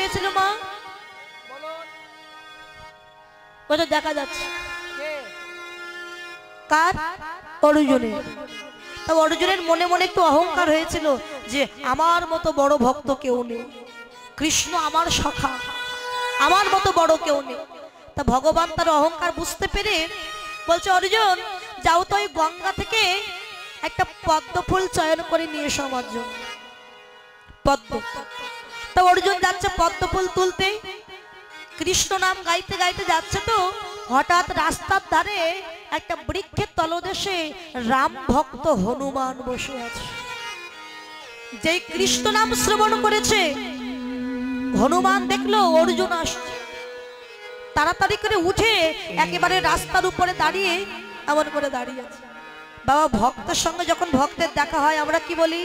হয়েছিল মা? বলো। দেখা যাচ্ছে কার? অর্জুনের। তা অর্জুনের মনে মনে একটু অহংকার হয়েছিল যে আমার মতো বড় ভক্ত কেউ নেই, কৃষ্ণ আমার সখা, আমার মতো বড় কেউ নেই। তা ভগবান তার অহংকার বুঝতে পেরে বলছে, অর্জুন যাও তো ওই গঙ্গা থেকে একটা পদ্ম ফুল চয়ন করে নিয়ে এসো আমার জন্য। পদ্ম। তা অর্জুন যাচ্ছে পদ্ম ফুল তুলতে, কৃষ্ণ নাম গাইতে গাইতে যাচ্ছে, তো হঠাৎ রাস্তার ধারে একটা বৃক্ষের তলদেশে রাম ভক্ত হনুমান বসে আছে। যেই কৃষ্ণ নাম শ্রবণ করেছে, হনুমান দেখলো অর্জুন আসছে, তাড়াতাড়ি করে উঠে একেবারে রাস্তার উপরে দাঁড়িয়ে এমন করে দাঁড়িয়ে আছে। বাবা, ভক্তের সঙ্গে যখন ভক্তের দেখা হয় আমরা কি বলি?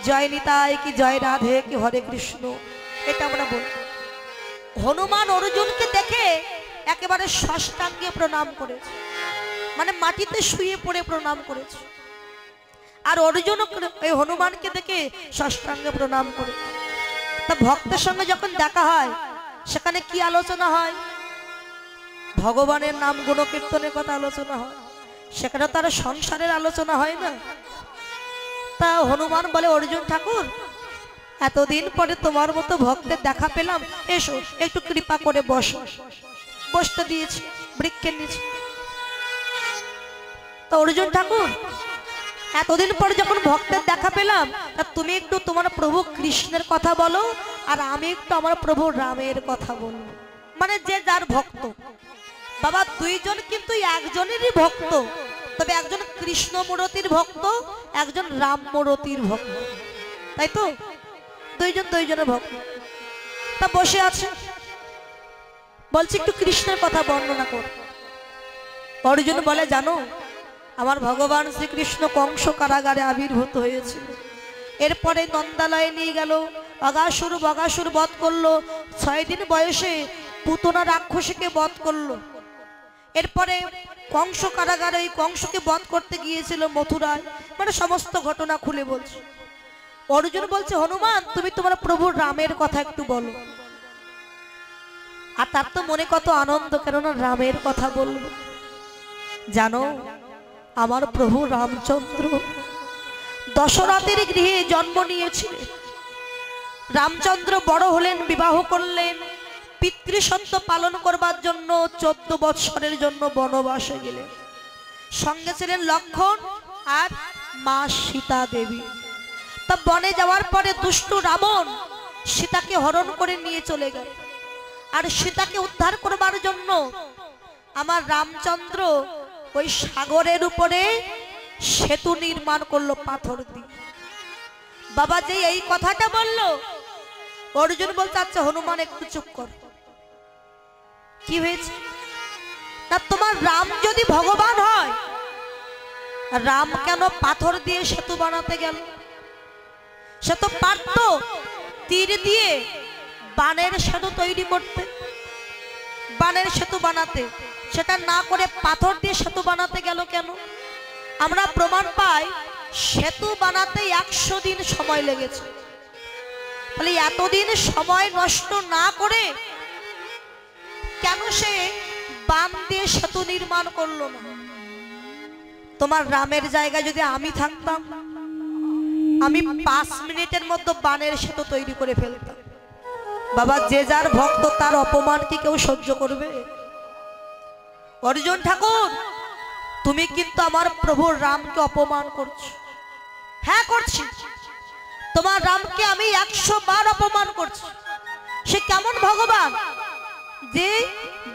জয় নিতাই কি জয় রাধে কি হরে কৃষ্ণ, এটা আমরা বলি। হনুমান অর্জুনকে দেখে একেবারে ষষ্ঠাঙ্গে প্রণাম করেছে, মানে মাটিতে শুয়ে পড়ে প্রণাম করেছে। আর অর্জুন এই হনুমানকে দেখে ষষ্ঠাঙ্গে প্রণাম করে। তা ভক্তের সঙ্গে যখন দেখা হয় সেখানে কি আলোচনা হয়? ভগবানের নাম গুণ কীর্তনের কথা আলোচনা হয়, সেখানে তার সংসারের আলোচনা হয় না। তা হনুমান বলে, অর্জুন ঠাকুর এতদিন পরে তোমার মতো ভক্তের দেখা পেলাম, এসো একটু কৃপা করে বসো। বসতে দিয়েছি বৃক্ষের নিচে। তো অর্জুন ঠাকুর এতদিন পরে যখন ভক্তের দেখা পেলাম, তা তুমি একটু তোমার প্রভু কৃষ্ণের কথা বলো, আর আমি একটু আমার প্রভু রামের কথা বলবো। মানে যে যার ভক্ত। বাবা, দুইজন কিন্তু একজনেরই ভক্ত, তবে একজন কৃষ্ণ মূরতির ভক্ত, একজন রাম মূরতির ভক্ত, তাই তো? দুইজন দুইজনের ভক্ত। তা বসে আছে, বলছি একটু কৃষ্ণের কথা বর্ণনা কর। অর্জুন বলে, জানো আমার ভগবান শ্রীকৃষ্ণ কংস কারাগারে আবির্ভূত হয়েছিল, এরপরে নন্দালয়ে নিয়ে গেল, অগাসুর বগাসুর বধ করলো, 6 দিন বয়সে পুতনা রাক্ষসীকে বধ করলো। এরপরে কংস কারাগারে ওই কংসকে বধ করতে গিয়েছিল মথুরায়, মানে সমস্ত ঘটনা খুলে বলছে। অর্জুন বলছে, হনুমান তুমি তোমার প্রভু রামের কথা একটু বলো। আর তার তো মনে কত আনন্দ, কেননা রামের কথা বলবো। জানো আমার প্রভু রামচন্দ্র দশরথের গৃহে জন্ম নিয়েছিলেন। রামচন্দ্র বড় হলেন, বিবাহ করলেন, পিতৃসত্য পালন করবার জন্য 14 বৎসরের জন্য বনবাসে গেলেন। সঙ্গে ছিলেন লক্ষ্মণ আর মা সীতা দেবী। তা বনে যাওয়ার পরে দুষ্ট রাবণ সীতাকে হরণ করে নিয়ে চলে গেল। আর সীতাকে উদ্ধার করবার জন্য আমার রামচন্দ্র ওই সাগরের উপরে সেতু নির্মাণ করলো পাথর দিয়ে। বাবা যে এই কথাটা বললো, অর্জুন বলছে, আচ্ছা হনুমান একটু চুপ কর, কি হয়েছে? তা তোমার রাম যদি ভগবান হয়, রাম কেন পাথর দিয়ে সেতু বানাতে গেল? সে তো পারত তীর দিয়ে বানের সেতু তৈরি করতে, বানের সেতু বানাতে, সেটা না করে পাথর দিয়ে সেতু বানাতে গেল কেন? আমরা প্রমাণ পাই সেতু বানাতে 100 দিন সময় লেগেছে। তাহলে এতদিন সময় নষ্ট না করে কেন সে বান দিয়ে সেতু নির্মাণ করলো না? তোমার রামের জায়গায় যদি আমি থাকতাম, আমি 5 মিনিটের মধ্যে বানের সেতু তৈরি করে ফেলতাম। বাবা যে যার ভক্ত, তার অপমান কি কেউ সহ্য করবে? অর্জুন ঠাকুর তুমি কিন্তু আমার প্রভু রামকে অপমান করছো। হ্যাঁ করছি, তোমার রামকে আমি 100 বার অপমান করছি। সে কেমন ভগবান যে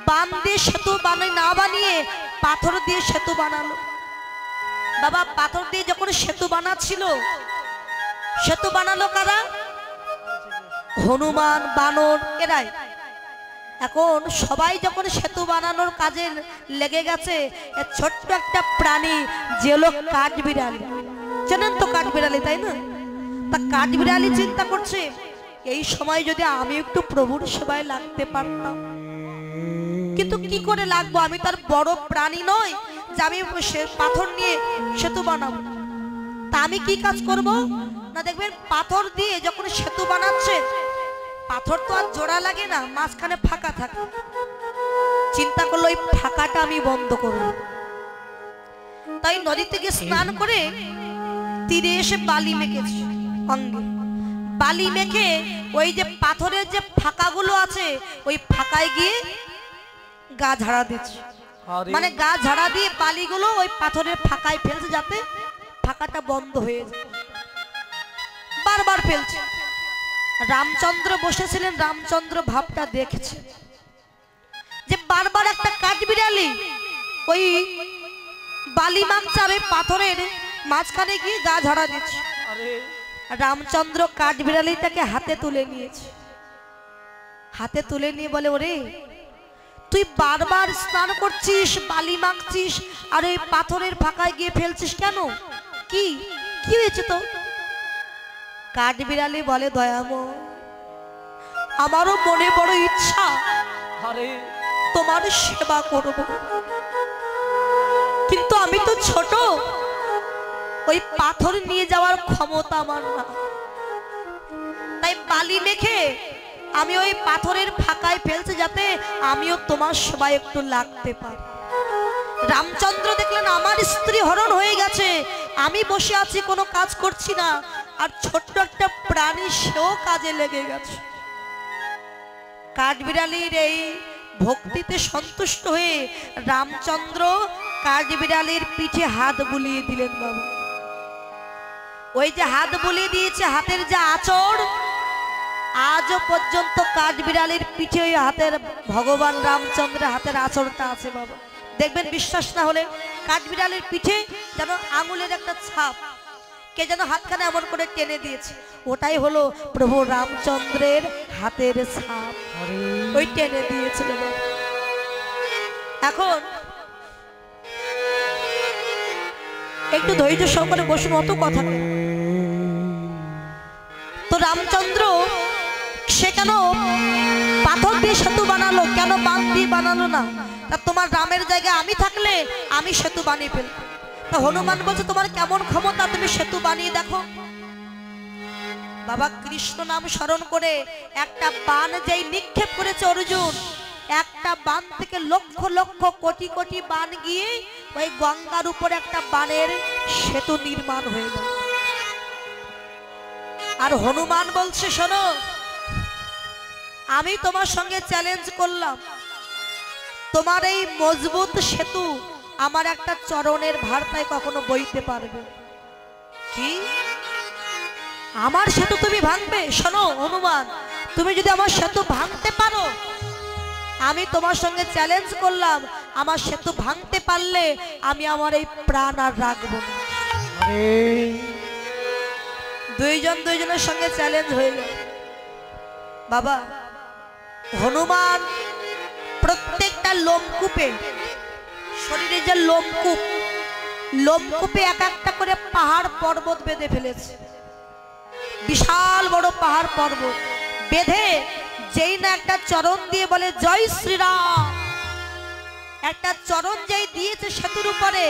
বান দিয়ে সেতু না বানিয়ে পাথর দিয়ে সেতু বানালো? বাবা পাথর দিয়ে যখন সেতু বানাচ্ছিল, সেতু বানালো কারা? হনুমান, বানর, এরাই। এখন সবাই যখন সেতু বানানোর কাজে লেগে গেছে, ছোট্ট একটা প্রাণী যে লোক কাঠবিড়ালি, জানেন তো কাঠবিড়ালি, তাই না? তা কাঠবিড়ালি চিন্তা করছে, এই সময় যদি আমি একটু প্রভুর সেবায় লাগতে পারতাম। কিন্তু কি করে লাগবো? আমি তার বড় প্রাণী নই যে আমি পাথর নিয়ে সেতু বানাবো। তা আমি কি কাজ করব না? দেখবেন পাথর দিয়ে যখন সেতু বানাচ্ছে, পাথর তো আর জোড়া লাগে না, মাঝখানে ফাঁকা থাকে। চিন্তা করলো এই ফাঁকাটা আমি বন্ধ করব। তাই নদী থেকে স্নান করে তীরে এসে বালি মেখেছে অঙ্গে। বালি মেখে ওই যে পাথরের যে ফাঁকাগুলো আছে ওই ফাঁকায় গিয়ে গা ঝাড়া দিচ্ছে। মানে গা ঝাড়া দিয়ে বালিগুলো ওই পাথরের ফাঁকায় ফেলছে যাতে ফাঁকাটা বন্ধ হয়ে যায়। বারবার ফেলছে। রামচন্দ্র বসেছিলেন, রামচন্দ্র ভাবটা দেখেছে যে বারবার একটা কাঠবিড়ালি ওই বালি মাখছে আর ওই পাথরের মাঝখানে গিয়ে গা ঝাড়া দিচ্ছে। রামচন্দ্র কাঠবিড়ালিটাকে হাতে তুলে নিয়েছে। হাতে তুলে নিয়ে বলে, ওরে তুই বারবার স্নান করছিস, বালি মাখছিস আর ওই পাথরের ফাঁকায় গিয়ে ফেলছিস কেন? কি কি হয়েছে তো? কাঠবিড়ালি বলে, দয়াময়, আমারও মনে বড় ইচ্ছা তোমার সেবা করব, কিন্তু আমি তো ছোট, ওই পাথর নিয়ে যাওয়ার ক্ষমতা আমার না। তাই বালি মেখে আমি ওই পাথরের ফাঁকায় ফেলছি যাতে আমিও তোমার সেবায় একটু লাগতে পারি। রামচন্দ্র দেখলেন আমার স্ত্রী হরণ হয়ে গেছে, আমি বসে আছি কোনো কাজ করছি না, আর ছোট্ট একটা প্রাণী সেও কাজে লেগে গেছে। কাঠবিড়ালির এই ভক্তিতে সন্তুষ্ট হয়ে রামচন্দ্র কাঠবিড়ালির পিঠে হাত বুলিয়ে দিলেন। বাবা, ওই যে হাত বুলিয়ে দিয়েছে, হাতের যে আঁচড়, আজও পর্যন্ত কাঠবিড়ালির পিঠে ওই হাতের ভগবান রামচন্দ্রের হাতের আঁচড়টা আছে। বাবা দেখবেন, বিশ্বাস না হলে কাঠবিড়ালির পিঠে যেন আঙুলের একটা ছাপ, কে যেন হাতখানে এমন করে টেনে দিয়েছে, ওটাই হলো প্রভু রামচন্দ্রের হাতের ছাপ, ওই টেনে দিয়েছিল। এখন একটু ধৈর্য সহকারে বসুন, অত কথা। তো রামচন্দ্র সে কেন পাথর দিয়ে সেতু বানালো, কেন বাঁধ দিয়ে বানালো না? তা তোমার রামের জায়গায় আমি থাকলে আমি সেতু বানিয়ে ফেলব। তা হনুমান বলছে, তোমার কেমন ক্ষমতা, তুমি সেতু বানিয়ে দেখো। বাবা কৃষ্ণ নাম স্মরণ করে একটা বাণ যেই নিক্ষেপ করেছে অর্জুন, একটা বাণ থেকে লক্ষ লক্ষ কোটি কোটি বাণ গিয়ে ওই গঙ্গার উপরে একটা বাণের সেতু নির্মাণ হয়ে গেল। আর হনুমান বলছে, শোনো, আমি তোমার সঙ্গে চ্যালেঞ্জ করলাম, তোমার এই মজবুত সেতু আমার একটা চরণের ভারতায় কখনো বইতে পারবে কি? আমার সেতু তুমি ভাঙবে? শোনো হনুমান, তুমি যদি আমার সেতু ভাঙতে পারো, আমি তোমার সঙ্গে চ্যালেঞ্জ করলাম, আমার সেতু ভাঙতে পারলে আমি আমার এই প্রাণ আর রাখবো না। দুইজন দুইজনের সঙ্গে চ্যালেঞ্জ হয়ে গেল। বাবা হনুমান প্রত্যেকটা লোমকূপে, শরীরে যে লোমকূপ, লোমকূপে এক একটা করে পাহাড় পর্বত বেঁধে ফেলেছে। বিশাল বড় পাহাড় পর্বত বেঁধে যেই না একটা চরণ দিয়ে বলে জয় শ্রীরাম, একটা চরণ যেই দিয়েছে সেতুর উপরে,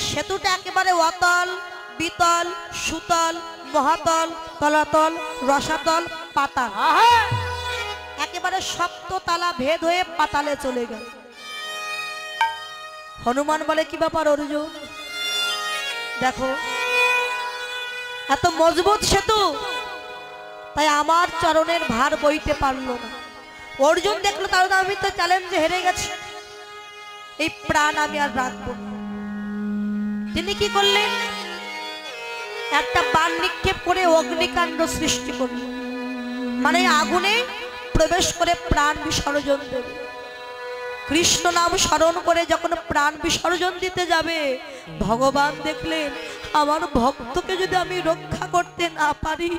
সেতুটা একেবারে অতল বিতল সুতল মহাতল তলাতল রসাতল পাতাল, একেবারে সপ্ততলা ভেদ হয়ে পাতালে চলে গেল। হনুমান বলে, কি ব্যাপার অর্জুন, দেখো এত মজবুত সেতু, তাই আমার চরণের ভার বইতে পারলো না। অর্জুন দেখলো তাহলে আমি তো চ্যালেঞ্জে হেরে গেছি, এই প্রাণ আমি আর রাখবো। তিনি কি করলেন, একটা বাণ নিক্ষেপ করে অগ্নিকাণ্ড সৃষ্টি করলেন, মানে আগুনে প্রবেশ করে প্রাণ বিসর্জন দেবে। কৃষ্ণ নাম স্মরণ করে যখন প্রাণ বিসর্জন দিতে যাবে, ভগবান দেখলেন আমার ভক্তকে যদি আমি রক্ষা করতে না পারি,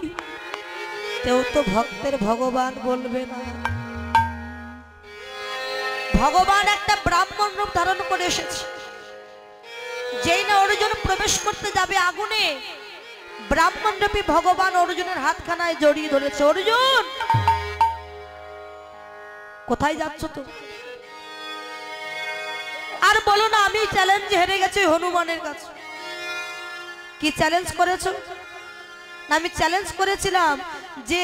কেউ তো ভক্তের ভগবান বলবে না। ভগবান একটা ব্রাহ্মণ রূপ ধারণ করে এসেছে। যেই না অর্জুন প্রবেশ করতে যাবে আগুনে, ব্রাহ্মণ রূপী ভগবান অর্জুনের হাতখানায় জড়িয়ে ধরেছে। অর্জুন কোথায় যাচ্ছ তো? আর বলো না আমি চ্যালেঞ্জ হেরে গেছি হনুমানের কাছে। কি চ্যালেঞ্জ করেছো? না আমি চ্যালেঞ্জ করেছিলাম যে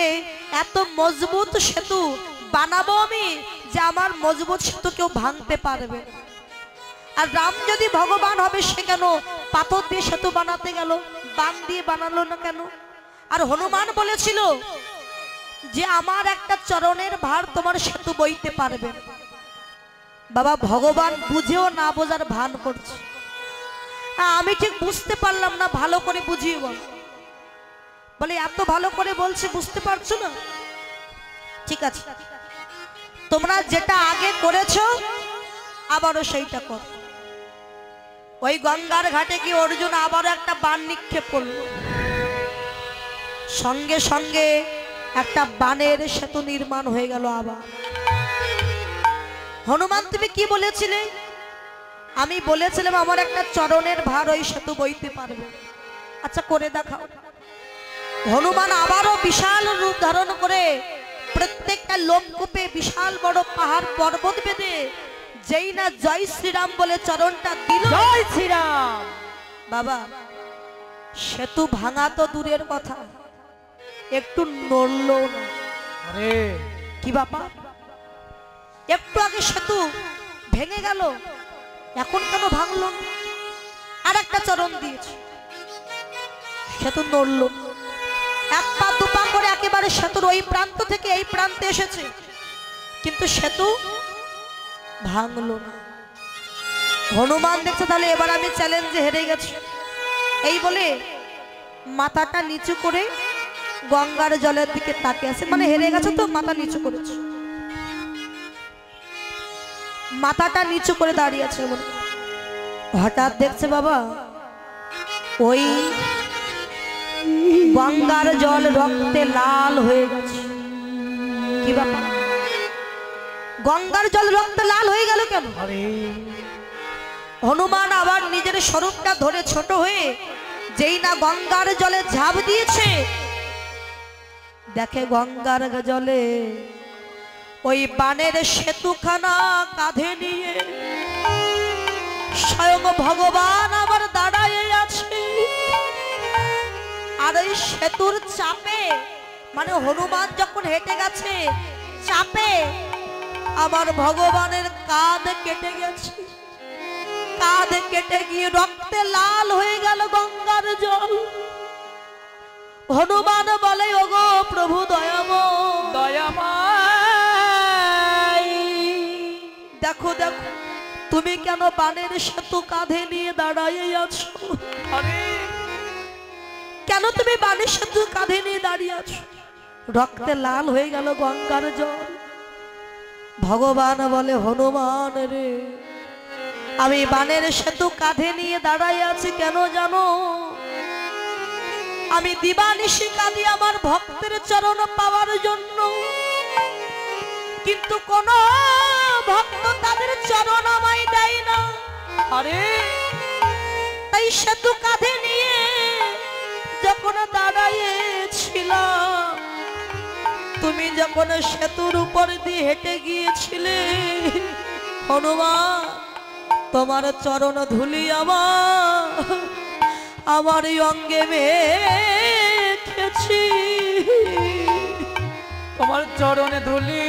এত মজবুত সেতু বানাবো আমি যে আমার মজবুত সেতু কেউ ভাঙতে পারবে। আর রাম যদি ভগবান হবে সে কেন পাথর দিয়ে সেতু বানাতে গেল, বান দিয়ে বানালো না কেন? আর হনুমান বলেছিল যে আমার একটা চরণের ভার তোমার সেতু বইতে পারবে। বাবা ভগবান বুঝেও না বোঝার ভান করছে। আমি ঠিক বুঝতে পারলাম না, ভালো করে বুঝিয়ে বল। বলে এত ভালো করে বলছে বুঝতে পারছো না? ঠিক আছে, তোমরা যেটা আগে করেছো আবারও সেইটা কর। ওই গঙ্গার ঘাটে কি অর্জুন আবারও একটা বাণ নিক্ষেপ করলো, সঙ্গে সঙ্গে একটা বানের সেতু নির্মাণ হয়ে গেল। আবার হনুমান তুমি কি বলেছিলে? আমি বলেছিলাম আমার একটা চরণের ভার ওই সেতু বইতে পারবে। আচ্ছা করে দেখাও। হনুমান আবারও বিশাল রূপ ধারণ করে প্রত্যেকটা লোমকূপে বিশাল বড় পাহাড় পর্বত বেঁধে যেই না জয় শ্রীরাম বলে চরণটা দিল, জয় শ্রীরাম। বাবা সেতু ভাঙা তো দূরের কথা, একটু নড়লো না। আরে কি বাবা, একটু আগে সেতু ভেঙে গেল, এখন কেন ভাঙলো? আর একটা চরণ দিয়েছে, সেতু নড়লো। এক পা দু পা করে একেবারে সেতুর ওই প্রান্ত থেকে এই প্রান্তে এসেছে, কিন্তু সেতু ভাঙলো না। হনুমান দেখছে তাহলে এবার আমি চ্যালেঞ্জে হেরে গেছি, এই বলে মাথাটা নিচু করে গঙ্গার জলের দিকে তাকিয়ে আছে। মানে হেরে গেছে তো মাথা নিচু করেছে, মাথাটা নিচু করে দাঁড়িয়ে আছে। হঠাৎ দেখছে বাবা ওই গঙ্গার জল রক্তে লাল হয়ে গেছে। কি ব্যাপার, গঙ্গার জল রক্তে লাল হয়ে গেল কেন? হনুমান আবার নিজের স্বরূপটা ধরে ছোট হয়ে যেই না গঙ্গার জলে ঝাঁপ দিয়েছে, দেখে গঙ্গার জলে ওই বানের সেতুখানা কাঁধে নিয়ে স্বয়ং ভগবান আবার দাঁড়ায় আছে। আর ওই সেতুর চাপে, মানে হনুমান যখন হেঁটে গেছে চাপে আমার ভগবানের কাঁধ কেটে গেছে। কাঁধ কেটে গিয়ে রক্তে লাল হয়ে গেল গঙ্গার জল। হনুমান বলে ওগো প্রভু দয়াময়, দয়াময়, দেখো দেখো তুমি কেন বানের সেতু কাঁধে নিয়ে দাঁড়ায় আছো? কেন তুমি বানের সেতু কাঁধে নিয়ে দাঁড়িয়ে আছো? রক্তে লাল হয়ে গেল গঙ্গার জল। ভগবান বলে হনুমান রে, আমি বানের সেতু কাঁধে নিয়ে দাঁড়ায় আছি কেন জানো? আমি দিবানিশি কাঁদি আমার ভক্তের চরণ পাওয়ার জন্য, কিন্তু কোন ভক্ত তাদের চরণ আমায় দেয় না। আরে তাই সেতু কাঁধে নিয়ে যখন দাঁড়াইয়েছিলাম, তুমি যখন সেতুর উপর দিয়ে হেঁটে গিয়েছিলে হনুমান, তোমার চরণ ধুলি আমার অঙ্গে মেখেছি। তোমার চরণে ধুলি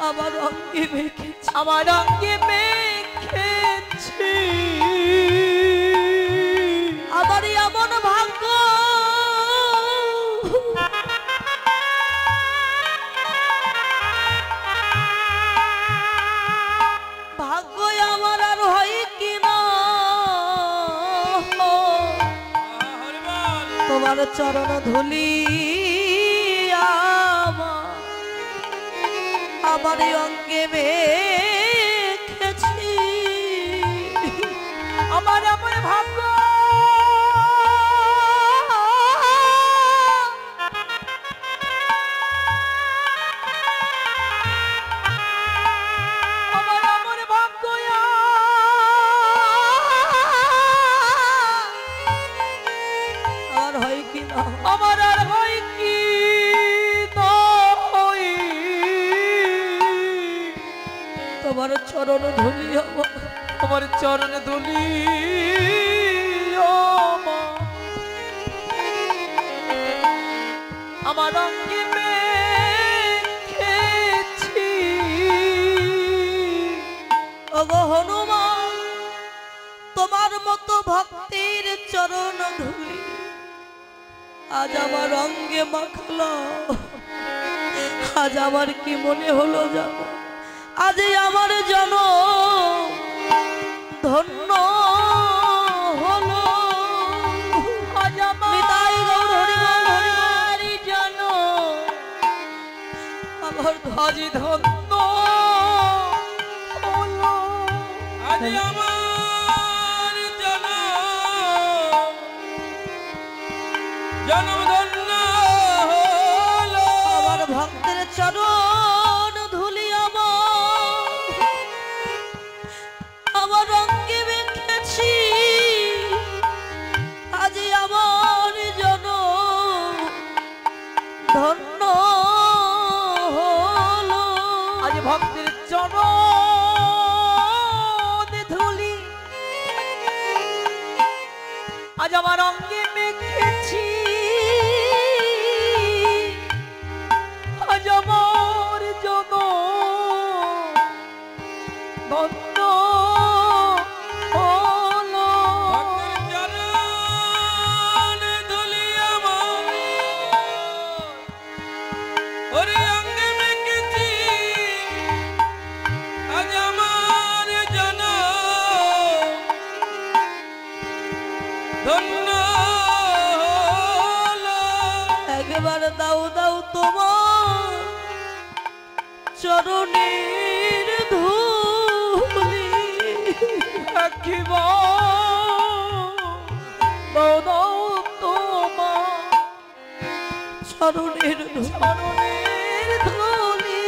আমার অঙ্গে মেখেছি, আমার অঙ্গে মেখেছি। আমার এমন ভাগ্য, ভাগ্য আমার আর হয় কিনা তোমার চরণ ধুলি আমার অঙ্গে মেখেছি। আমার এমন ভাগ্য, আমার এমন ভাগ্য আর হয় কিনা, আমার আর হয় কি তোমার চরণ ধুলি আমার চরণ ধুলি আমার অঙ্গে মেখেছি। ওগো হনুমান, তোমার মতো ভক্তির চরণ ধুলি আজ আমার অঙ্গে মাখলো। আজ আমার কি মনে হলো জানো, আজ আমার জন ধন্য হলো। আজ নিতাই গৌর হরি বল, হরি বল। আমার জন আমার আজ ধন্য হলো। আজ আমার জনম ধন্য হলো। আমার ভক্তের চরণ ধুলি আমার অঙ্গে মেখেছি। আজ আমার জন ধন্য হলো। আজ ভক্তের চরণ ধুলি আজ আমার অঙ্গে মেখেছি। আজ আমার জন ধন্য হলো। ওরে অঙ্গে মেখেছি আজ আমার জন ধন্য হলো। একবার দাও দাও তোমার চরণের ধুলি। একবার দাও দাও তোমার চরণের ধুলি। চরণের ধুলি।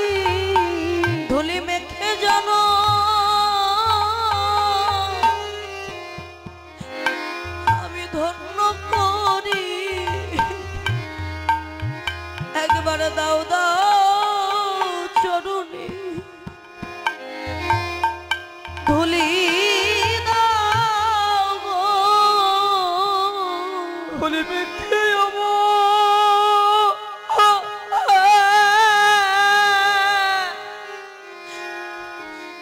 ধুলি মেখে জানো আমি ধন্য করি। একবার দাও দাও চরণে ধুলি দাও গো। ধুলি মেখে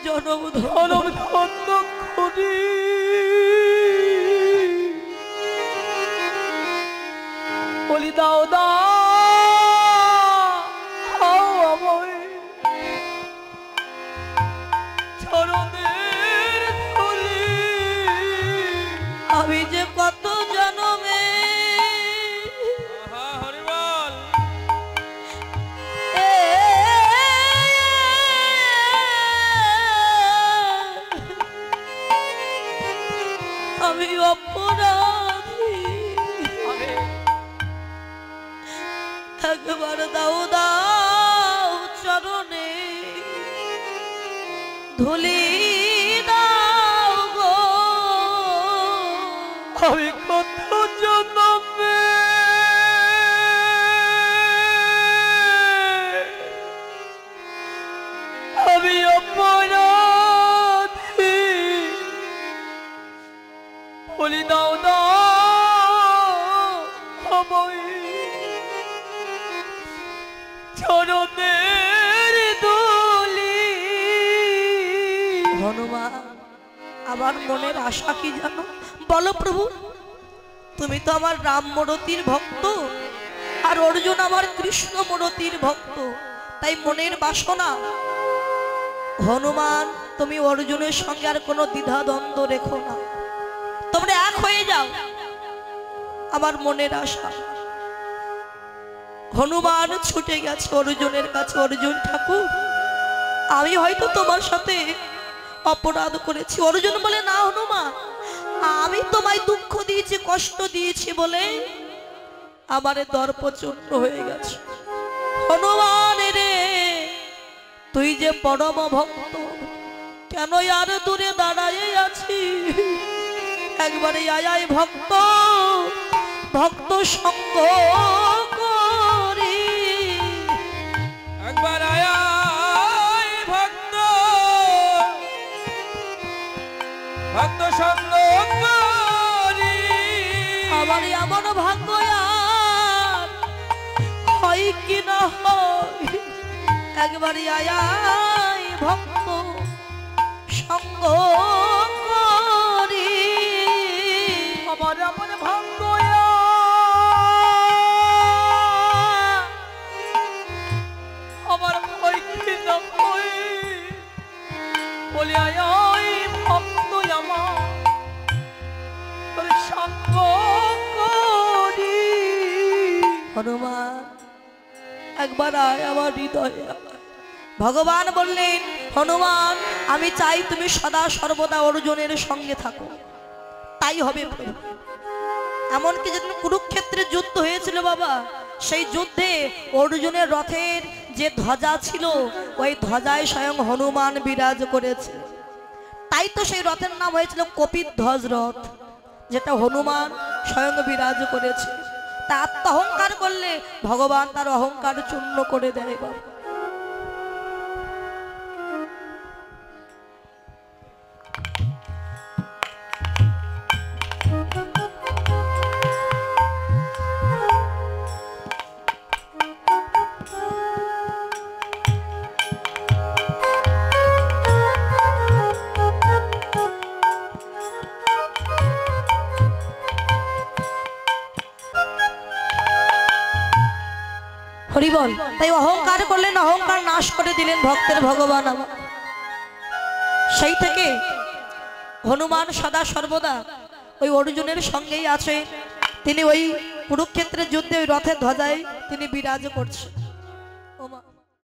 জনম ধনম ধন্য করি। বলি দাও দাও আমায় চরণের ধুলি। আমি যে কত জনমে হরিবল আমি অপরাধী। একবার দাও দাও চরণে ধুলি দাও গো। আমি কত জনমে আমি অপরাধী। বলি দাও দাও আমায় চরণের ধুলি। হনুমান, আমার মনের আশা কি জানো বলো প্রভু? তুমি তো আমার রাম মূরতির ভক্ত, আর অর্জুন আমার কৃষ্ণ মূরতির ভক্ত, তাই মনের বাসনা হনুমান তুমি অর্জুনের সঙ্গে আর কোনো দ্বিধা দ্বন্দ্ব রেখো না, তোমরা এক হয়ে যাও। আমার মনের আশা। হনুমান ছুটে গেছে অর্জুনের কাছে। অর্জুন ঠাকুর, আমি হয়তো তোমার সাথে অপরাধ করেছি। অর্জুন বলে, না হনুমান, আমি তোমায় দুঃখ দিয়েছি, কষ্ট দিয়েছি বলে আমার দর্পচূর্ণ হয়ে গেছে। হনুমান রে, তুই যে পরম ভক্ত, কেন আর দূরে দাঁড়ায় আছি? একবারে আয় ভক্ত, ভক্ত সঙ্গ করি। একবার আয় ভক্ত, ভক্ত সঙ্গ করি। আমার এমন ভাগ্য আর হয় একবারই আয় ভক্ত সঙ্গ করি। আমার এমন ভাগ্য আমার ভয়কে না ভয় বলে আয় ভক্ত আমার তোর সঙ্গ করি। হনুমান একবার আয় আমার হৃদয়ে। ভগবান বললেন, হনুমান আমি চাই তুমি সদা সর্বদা অর্জুনের সঙ্গে থাকো। তাই হবে প্রভু। এমনকি যেদিন কুরুক্ষেত্রে যুদ্ধ হয়েছিল বাবা, সেই যুদ্ধে অর্জুনের রথের যে ধ্বজা ছিল ওই ধ্বজায় স্বয়ং হনুমান বিরাজ করেছে। তাই তো সেই রথের নাম হয়েছিল কপিধ্বজ রথ, যেটা হনুমান স্বয়ং বিরাজ করেছে। তা আত্ম অহংকার করলে ভগবান তার অহংকার চূর্ণ করে দেয় বাবা। হরিবল। তাই অহংকার করলেন, অহংকার নাশ করে দিলেন ভক্তের ভগবান আমার। সেই থেকে হনুমান সদা সর্বদা ওই অর্জুনের সঙ্গেই আছে। তিনি ওই কুরুক্ষেত্রের যুদ্ধে ওই রথের ধ্বজায় তিনি বিরাজ করছেন।